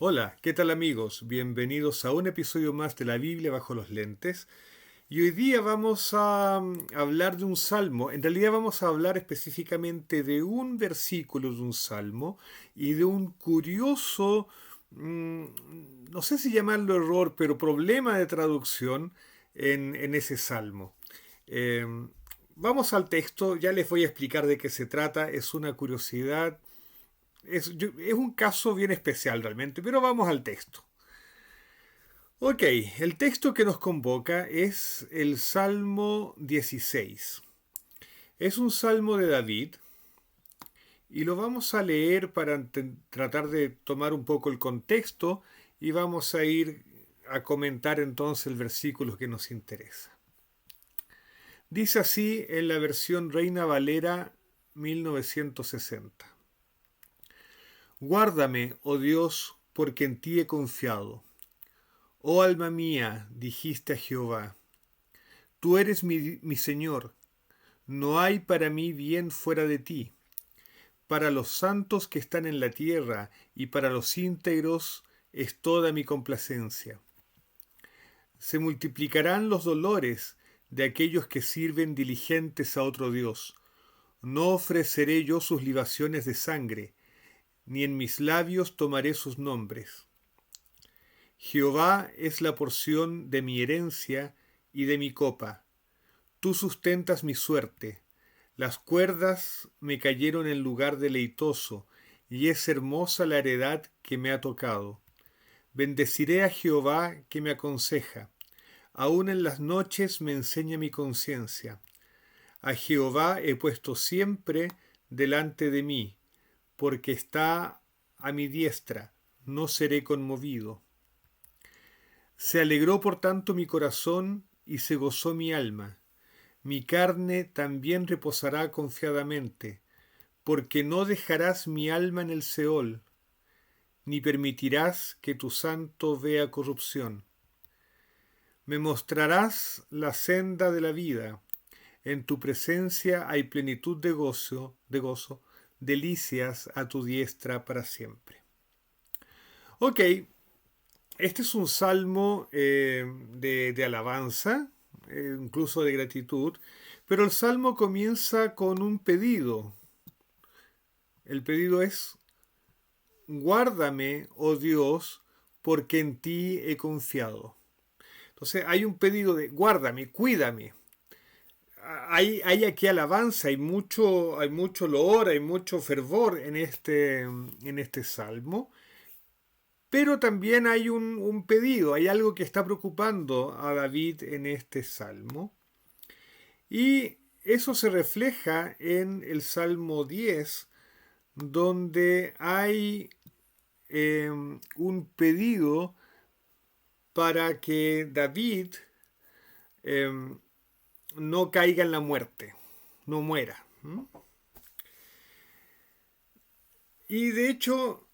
Hola, ¿qué tal amigos? Bienvenidos a un episodio más de la Biblia bajo los lentes. Y hoy día vamos a hablar de un salmo. En realidad vamos a hablar específicamente de un versículo de un salmo y de un curioso, no sé si llamarlo error, pero problema de traducción en ese salmo. Eh, Vamos al texto, ya les voy a explicar de qué se trata, es una curiosidad. Es un caso bien especial realmente, pero vamos al texto. Ok, el texto que nos convoca es el Salmo 16. Es un salmo de David y lo vamos a leer para tratar de tomar un poco el contexto y vamos a ir a comentar entonces el versículo que nos interesa. Dice así en la versión Reina Valera 1960. Guárdame, oh Dios, porque en ti he confiado. Oh alma mía, dijiste a Jehová, tú eres mi Señor, no hay para mí bien fuera de ti. Para los santos que están en la tierra y para los íntegros es toda mi complacencia. Se multiplicarán los dolores de aquellos que sirven diligentes a otro Dios. No ofreceré yo sus libaciones de sangre, ni en mis labios tomaré sus nombres. Jehová es la porción de mi herencia y de mi copa. Tú sustentas mi suerte. Las cuerdas me cayeron en lugar deleitoso, y es hermosa la heredad que me ha tocado. Bendeciré a Jehová que me aconseja. Aún en las noches me enseña mi conciencia. A Jehová he puesto siempre delante de mí, porque está a mi diestra, no seré conmovido. Se alegró por tanto mi corazón y se gozó mi alma. Mi carne también reposará confiadamente, porque no dejarás mi alma en el Seol, ni permitirás que tu santo vea corrupción. Me mostrarás la senda de la vida. En tu presencia hay plenitud de gozo, delicias a tu diestra para siempre. Ok, este es un salmo de alabanza, incluso de gratitud, pero el salmo comienza con un pedido. El pedido es, guárdame, oh Dios, porque en ti he confiado. Entonces hay un pedido de, guárdame, cuídame. Hay aquí alabanza, hay mucho loor, hay mucho fervor en este salmo. Pero también hay un pedido, hay algo que está preocupando a David en este salmo. Y eso se refleja en el Salmo 10, donde hay un pedido para que David eh, no caiga en la muerte, no muera. Y de hecho,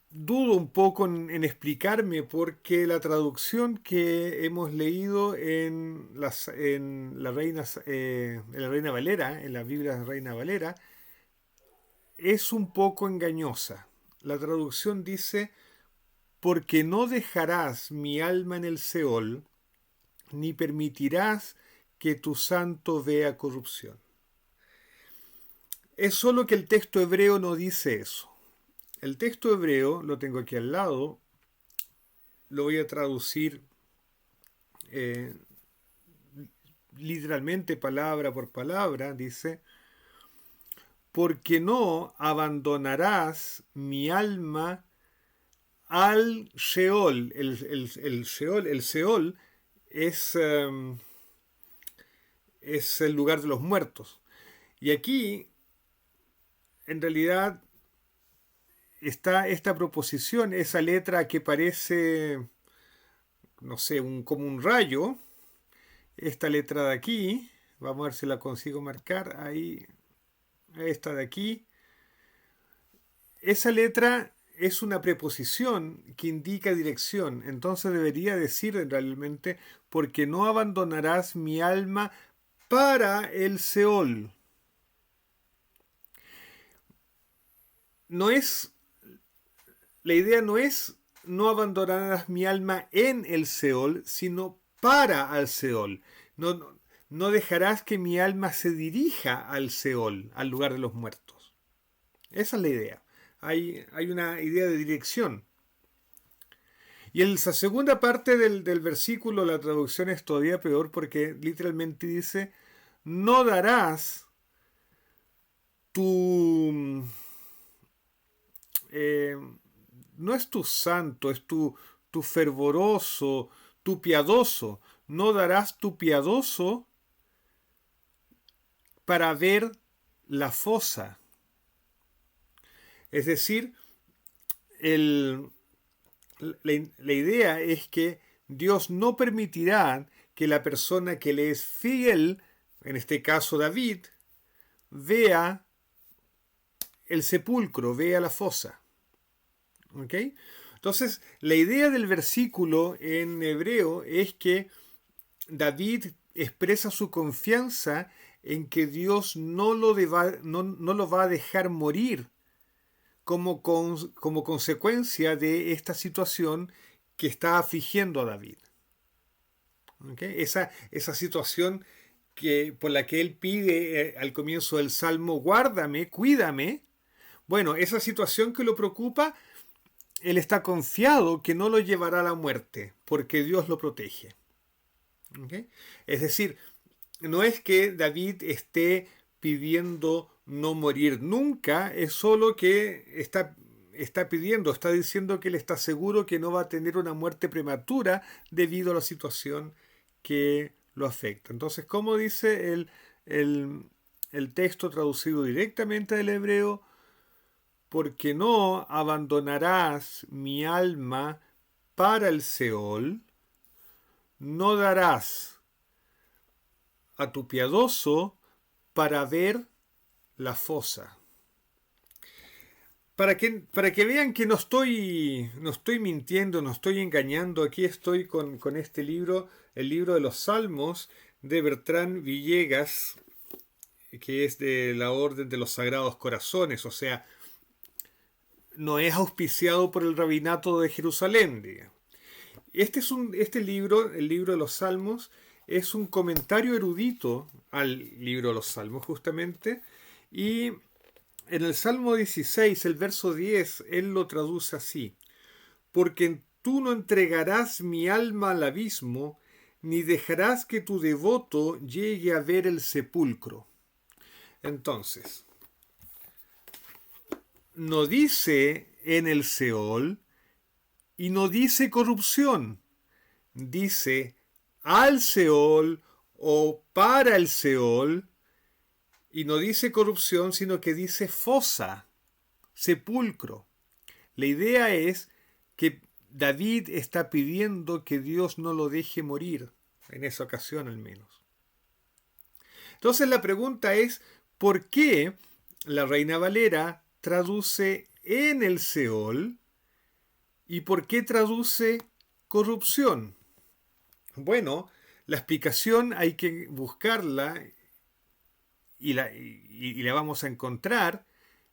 dudo un poco en explicarme porque la traducción que hemos leído en la Reina Valera, en la Biblia Reina Valera, es un poco engañosa. La traducción dice, porque no dejarás mi alma en el Seol, ni permitirás que tu santo vea corrupción. Es solo que el texto hebreo no dice eso. El texto hebreo, lo tengo aquí al lado, lo voy a traducir eh, literalmente palabra por palabra, dice, porque no abandonarás mi alma al Sheol. El Sheol es el lugar de los muertos. Y aquí, en realidad, está esta proposición, esa letra que parece, no sé, como un rayo. Esta letra de aquí, vamos a ver si la consigo marcar, ahí, esta de aquí. Esa letra es una preposición que indica dirección, entonces debería decir realmente, porque no abandonarás mi alma para el Seol. No es, la idea no es no abandonarás mi alma en el Seol, sino para al Seol. No dejarás que mi alma se dirija al Seol, al lugar de los muertos. Esa es la idea. Hay una idea de dirección. Y en la segunda parte del versículo la traducción es todavía peor porque literalmente dice, no darás tu... no es tu santo, es tu fervoroso, tu piadoso. No darás tu piadoso para ver la fosa. Es decir, la idea es que Dios no permitirá que la persona que le es fiel, en este caso David, vea el sepulcro, vea la fosa. ¿Ok? Entonces, la idea del versículo en hebreo es que David expresa su confianza en que Dios no lo va a dejar morir como consecuencia de esta situación que está afligiendo a David. ¿Okay? Esa situación por la que él pide al comienzo del Salmo, guárdame, cuídame. Bueno, esa situación que lo preocupa, él está confiado que no lo llevará a la muerte, porque Dios lo protege. ¿Okay? Es decir, no es que David esté pidiendo no morir nunca, es solo que está pidiendo, está diciendo que él está seguro que no va a tener una muerte prematura debido a la situación que lo afecta. Entonces, como dice el texto traducido directamente del hebreo, porque no abandonarás mi alma para el Seol, no darás a tu piadoso para ver la fosa. Para que vean que no estoy mintiendo, no estoy engañando, aquí estoy con este libro, el libro de los Salmos de Bertrán Villegas, que es de la Orden de los Sagrados Corazones, o sea, no es auspiciado por el Rabinato de Jerusalén, digamos. Este libro, el libro de los Salmos, es un comentario erudito al libro de los Salmos, justamente, y en el Salmo 16, el verso 10, él lo traduce así: porque tú no entregarás mi alma al abismo, ni dejarás que tu devoto llegue a ver el sepulcro. Entonces, no dice en el Seol y no dice corrupción, dice al Seol o para el Seol, y no dice corrupción, sino que dice fosa, sepulcro. La idea es que David está pidiendo que Dios no lo deje morir, en esa ocasión al menos. Entonces la pregunta es, ¿por qué la Reina Valera traduce en el Seol y por qué traduce corrupción? Bueno, la explicación hay que buscarla y la vamos a encontrar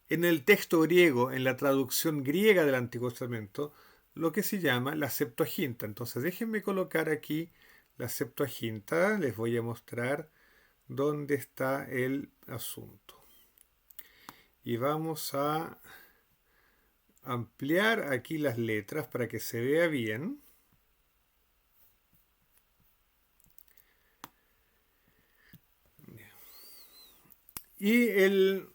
en el texto griego, en la traducción griega del Antiguo Testamento, lo que se llama la Septuaginta. Entonces déjenme colocar aquí la Septuaginta, les voy a mostrar dónde está el asunto. Y vamos a ampliar aquí las letras para que se vea bien. Y en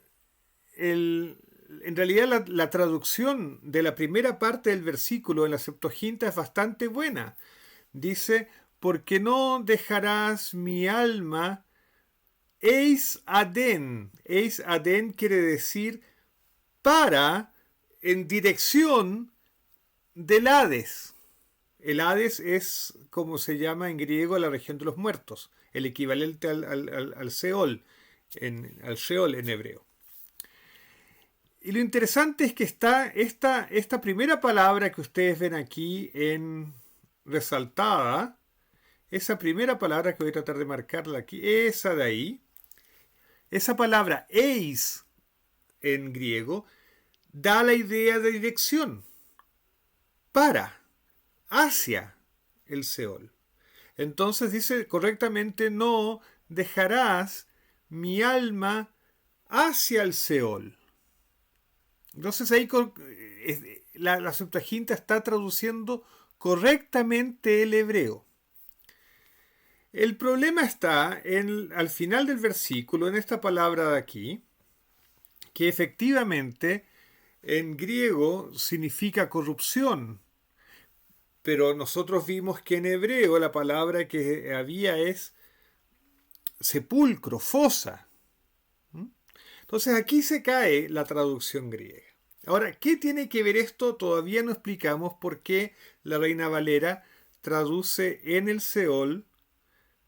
realidad la traducción de la primera parte del versículo en la Septuaginta es bastante buena. Dice, porque no dejarás mi alma eis adén. Eis adén quiere decir para, en dirección del Hades. El Hades es como se llama en griego la región de los muertos, el equivalente al Seol, al Sheol en hebreo. Y lo interesante es que está esta primera palabra que ustedes ven aquí en resaltada, esa primera palabra que voy a tratar de marcarla aquí, esa de ahí, esa palabra eis en griego da la idea de dirección. para, hacia el Seol. Entonces dice correctamente, no dejarás mi alma hacia el Seol. Entonces ahí la Septuaginta está traduciendo correctamente el hebreo. El problema está al final del versículo, en esta palabra de aquí, que efectivamente en griego significa corrupción, pero nosotros vimos que en hebreo la palabra que había es sepulcro, fosa. Entonces aquí se cae la traducción griega. Ahora, ¿qué tiene que ver esto? Todavía no explicamos por qué la Reina Valera traduce en el Seol,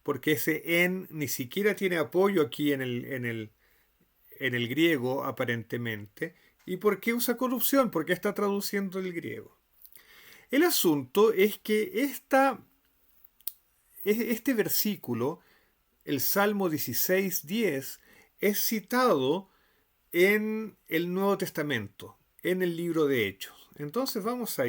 porque ese en ni siquiera tiene apoyo aquí en el griego aparentemente, y por qué usa corrupción, porque está traduciendo el griego. El asunto es que este versículo, el Salmo 16:10, es citado en el Nuevo Testamento, en el libro de Hechos. Entonces vamos a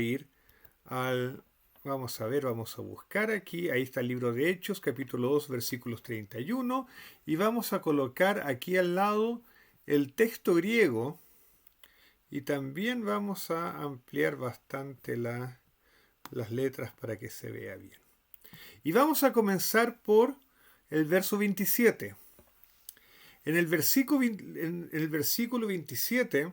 buscar aquí, ahí está el libro de Hechos, capítulo 2, versículos 31, y vamos a colocar aquí al lado el texto griego, y también vamos a ampliar bastante las letras para que se vea bien. Y vamos a comenzar por el verso 27. En el versículo 27,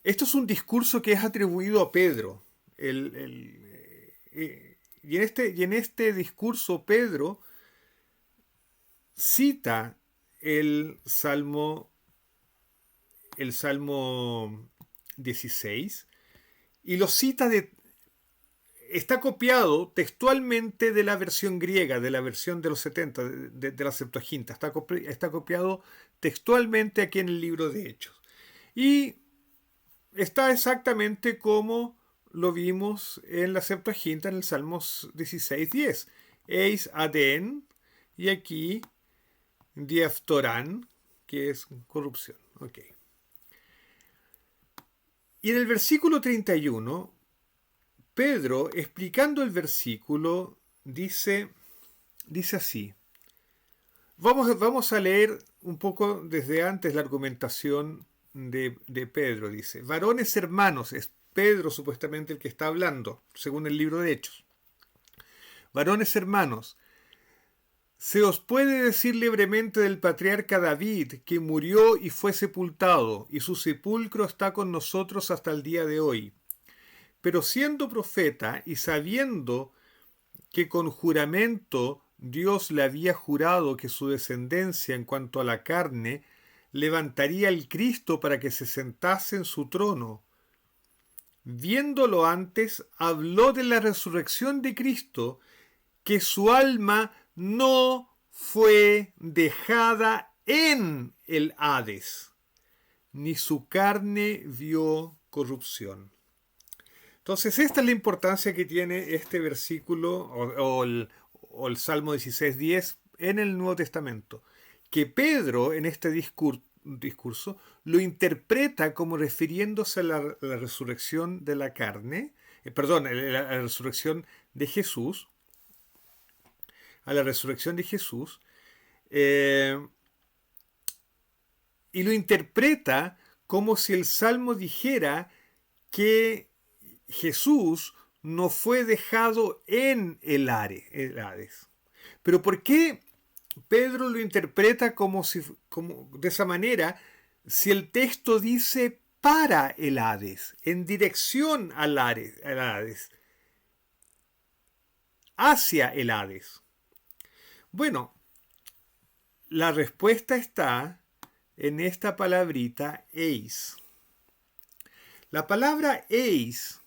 esto es un discurso que es atribuido a Pedro. Y en este discurso Pedro cita el Salmo 16 y lo cita está copiado textualmente de la versión griega, de la versión de los 70, de la Septuaginta. Está copiado textualmente aquí en el libro de Hechos. Y está exactamente como lo vimos en la Septuaginta en el Salmos 16:10. Eis aden, y aquí diaftorán, que es corrupción. Okay. Y en el versículo 31, Pedro, explicando el versículo, dice así. Vamos a leer un poco desde antes la argumentación de Pedro. Dice, varones hermanos, es Pedro supuestamente el que está hablando, según el libro de Hechos. Varones hermanos, se os puede decir libremente del patriarca David, que murió y fue sepultado, y su sepulcro está con nosotros hasta el día de hoy. Pero siendo profeta y sabiendo que con juramento Dios le había jurado que su descendencia en cuanto a la carne levantaría el Cristo para que se sentase en su trono, viéndolo antes, habló de la resurrección de Cristo, que su alma no fue dejada en el Hades, ni su carne vio corrupción. Entonces, esta es la importancia que tiene este versículo o el Salmo 16:10 en el Nuevo Testamento, que Pedro en este discurso lo interpreta como refiriéndose a la resurrección de la carne, la resurrección de Jesús, a la resurrección de Jesús, y lo interpreta como si el Salmo dijera que Jesús no fue dejado en el Hades. Pero ¿por qué Pedro lo interpreta como de esa manera si el texto dice para el Hades, en dirección al Hades, hacia el Hades? Bueno, la respuesta está en esta palabrita eis. La palabra eis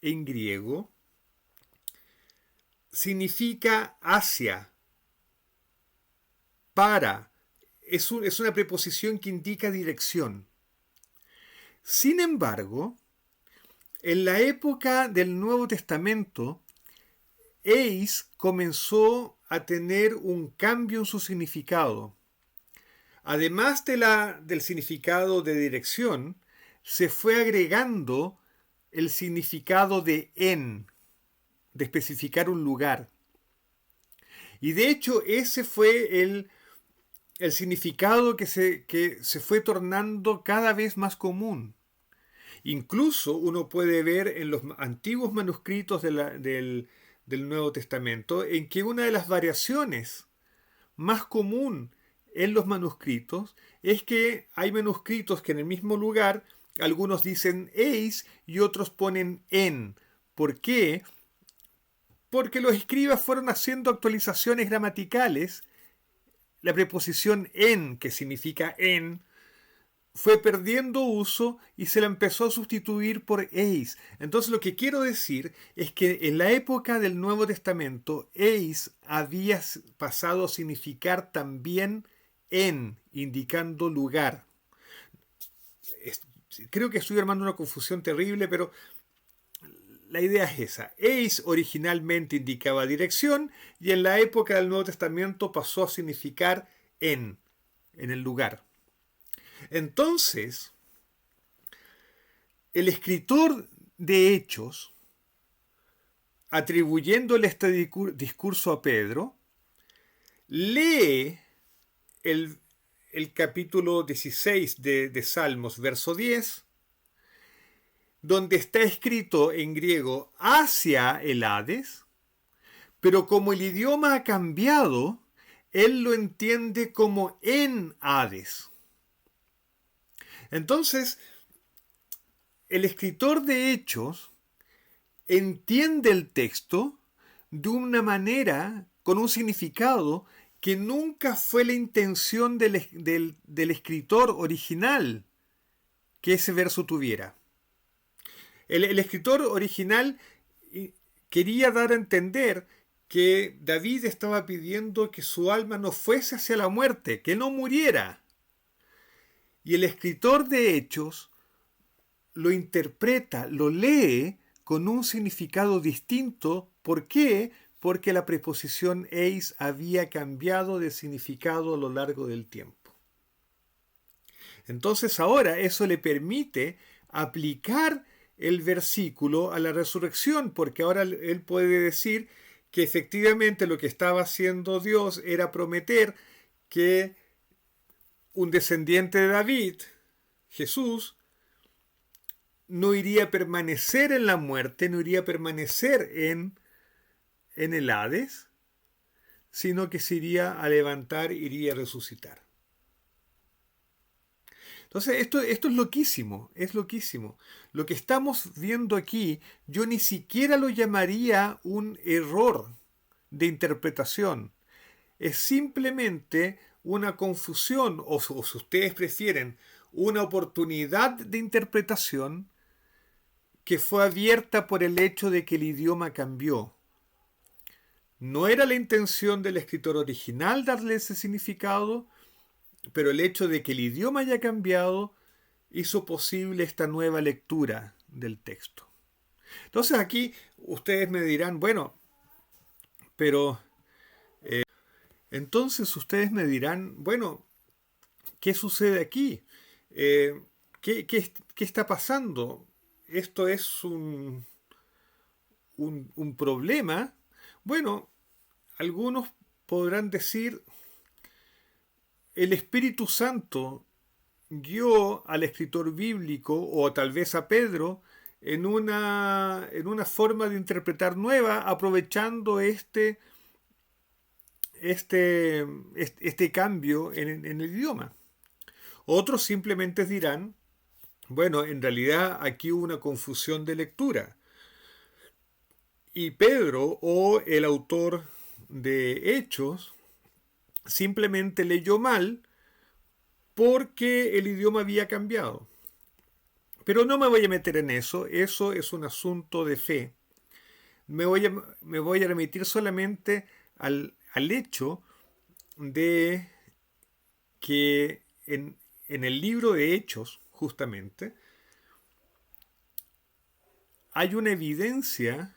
en griego significa hacia, para. Es una preposición que indica dirección. Sin embargo, en la época del Nuevo Testamento, eis comenzó a tener un cambio en su significado. Además del significado de dirección, se fue agregando el significado de en, de especificar un lugar. Y de hecho ese fue el significado que se fue tornando cada vez más común. Incluso uno puede ver en los antiguos manuscritos del Nuevo Testamento en que una de las variaciones más común en los manuscritos es que hay manuscritos que en el mismo lugar algunos dicen eis y otros ponen en. ¿Por qué? Porque los escribas fueron haciendo actualizaciones gramaticales. La preposición en, que significa en, fue perdiendo uso y se la empezó a sustituir por eis. Entonces lo que quiero decir es que en la época del Nuevo Testamento, eis había pasado a significar también en, indicando lugar. Creo que estoy armando una confusión terrible, pero la idea es esa. Eis originalmente indicaba dirección y en la época del Nuevo Testamento pasó a significar en el lugar. Entonces, el escritor de Hechos, atribuyéndole este discurso a Pedro, lee el capítulo 16 de Salmos, verso 10, donde está escrito en griego hacia el Hades, pero como el idioma ha cambiado, él lo entiende como en Hades. Entonces, el escritor de Hechos entiende el texto de una manera, con un significado que nunca fue la intención del escritor original que ese verso tuviera. El escritor original quería dar a entender que David estaba pidiendo que su alma no fuese hacia la muerte, que no muriera. Y el escritor de Hechos lo interpreta, lo lee con un significado distinto. ¿Por qué? Porque la preposición eis había cambiado de significado a lo largo del tiempo. Entonces ahora eso le permite aplicar el versículo a la resurrección, porque ahora él puede decir que efectivamente lo que estaba haciendo Dios era prometer que un descendiente de David, Jesús, no iría a permanecer en la muerte, no iría a permanecer en el Hades, sino que se iría a levantar, iría a resucitar. Entonces, esto es loquísimo, es loquísimo. Lo que estamos viendo aquí, yo ni siquiera lo llamaría un error de interpretación. Es simplemente una confusión, o si ustedes prefieren, una oportunidad de interpretación que fue abierta por el hecho de que el idioma cambió. No era la intención del escritor original darle ese significado, pero el hecho de que el idioma haya cambiado hizo posible esta nueva lectura del texto. Entonces aquí ustedes me dirán, bueno, pero entonces ustedes me dirán, bueno, ¿qué sucede aquí? ¿Qué está pasando? ¿Esto es un problema? Bueno, algunos podrán decir, el Espíritu Santo guió al escritor bíblico, o tal vez a Pedro, en una forma de interpretar nueva, aprovechando este cambio en el idioma. Otros simplemente dirán, bueno, en realidad aquí hubo una confusión de lectura. Y Pedro, o el autor de Hechos, simplemente leyó mal porque el idioma había cambiado. Pero no me voy a meter en eso es un asunto de fe. Me voy a remitir solamente al hecho de que en el libro de Hechos, justamente, hay una evidencia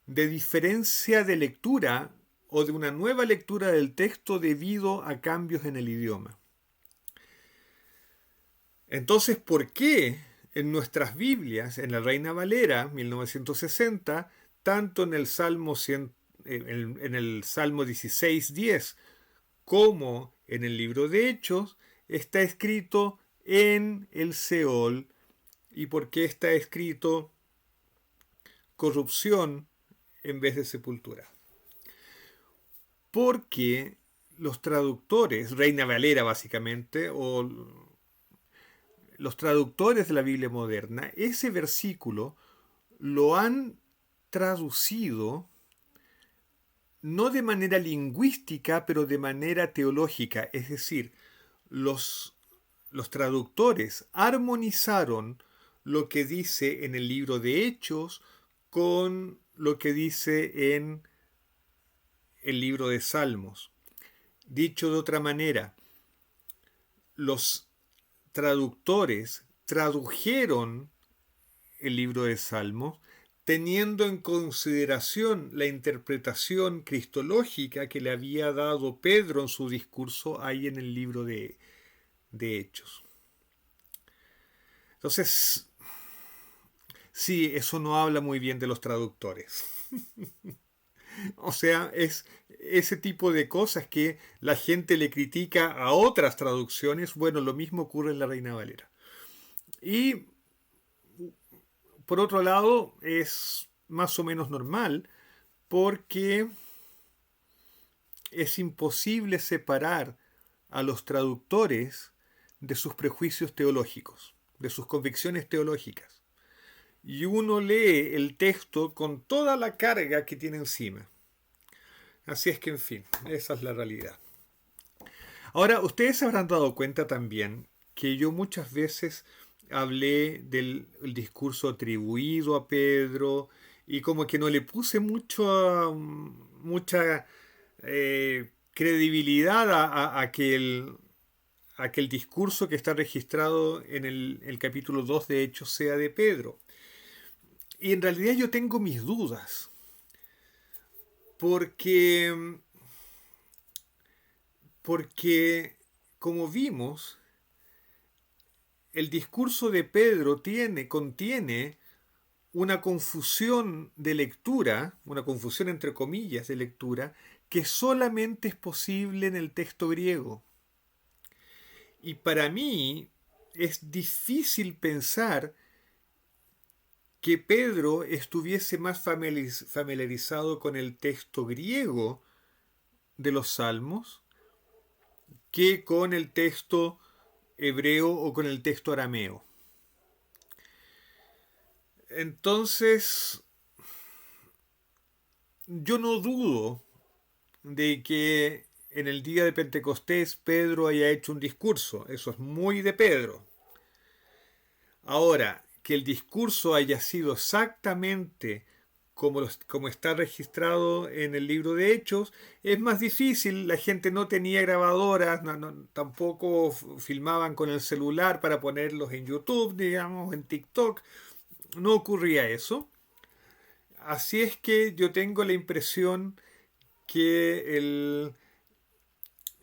de diferencia de lectura o de una nueva lectura del texto debido a cambios en el idioma. Entonces, ¿por qué en nuestras Biblias, en la Reina Valera 1960, tanto en el Salmo, en el Salmo 16:10 como en el libro de Hechos, está escrito en el Seol. ¿Y por qué está escrito corrupción en vez de sepultura? Porque los traductores, Reina Valera básicamente, o los traductores de la Biblia moderna, ese versículo lo han traducido no de manera lingüística, pero de manera teológica. Es decir, los traductores armonizaron lo que dice en el libro de Hechos con lo que dice en el libro de Salmos. Dicho de otra manera, los traductores tradujeron el libro de Salmos teniendo en consideración la interpretación cristológica que le había dado Pedro en su discurso ahí en el libro de Hechos. Entonces, sí, eso no habla muy bien de los traductores. O sea, es ese tipo de cosas que la gente le critica a otras traducciones. Bueno, lo mismo ocurre en la Reina Valera. Y por otro lado, es más o menos normal porque es imposible separar a los traductores de sus prejuicios teológicos, de sus convicciones teológicas. Y uno lee el texto con toda la carga que tiene encima. Así es que, en fin, esa es la realidad. Ahora, ustedes se habrán dado cuenta también que yo muchas veces hablé del discurso atribuido a Pedro y como que no le puse mucha credibilidad a que el discurso que está registrado en el capítulo 2 de Hechos sea de Pedro. Y en realidad yo tengo mis dudas, porque como vimos, el discurso de Pedro contiene una confusión de lectura, una confusión entre comillas de lectura, que solamente es posible en el texto griego. Y para mí es difícil pensar que Pedro estuviese más familiarizado con el texto griego de los Salmos que con el texto hebreo o con el texto arameo. Entonces, yo no dudo de que en el día de Pentecostés Pedro haya hecho un discurso. Eso es muy de Pedro. Ahora, que el discurso haya sido exactamente como está registrado en el libro de Hechos, es más difícil. La gente no tenía grabadoras, tampoco filmaban con el celular para ponerlos en YouTube, digamos, en TikTok. No ocurría eso. Así es que yo tengo la impresión que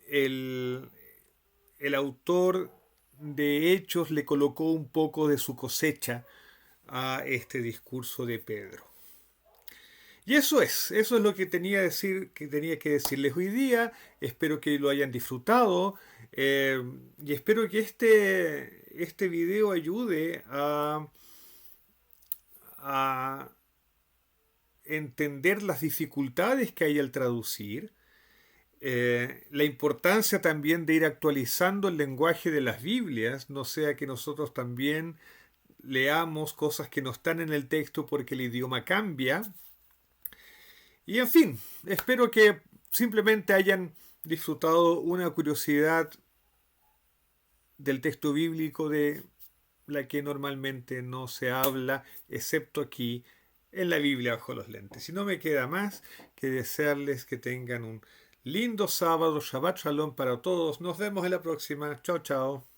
el autor de Hechos le colocó un poco de su cosecha a este discurso de Pedro. Y eso es lo que tenía que decirles hoy día. Espero que lo hayan disfrutado y espero que este video ayude a entender las dificultades que hay al traducir, la importancia también de ir actualizando el lenguaje de las Biblias, no sea que nosotros también leamos cosas que no están en el texto porque el idioma cambia. Y en fin, espero que simplemente hayan disfrutado una curiosidad del texto bíblico de la que normalmente no se habla, excepto aquí en la Biblia bajo los lentes. Y no me queda más que desearles que tengan un lindo sábado. Shabbat Shalom para todos. Nos vemos en la próxima. Chao, chao.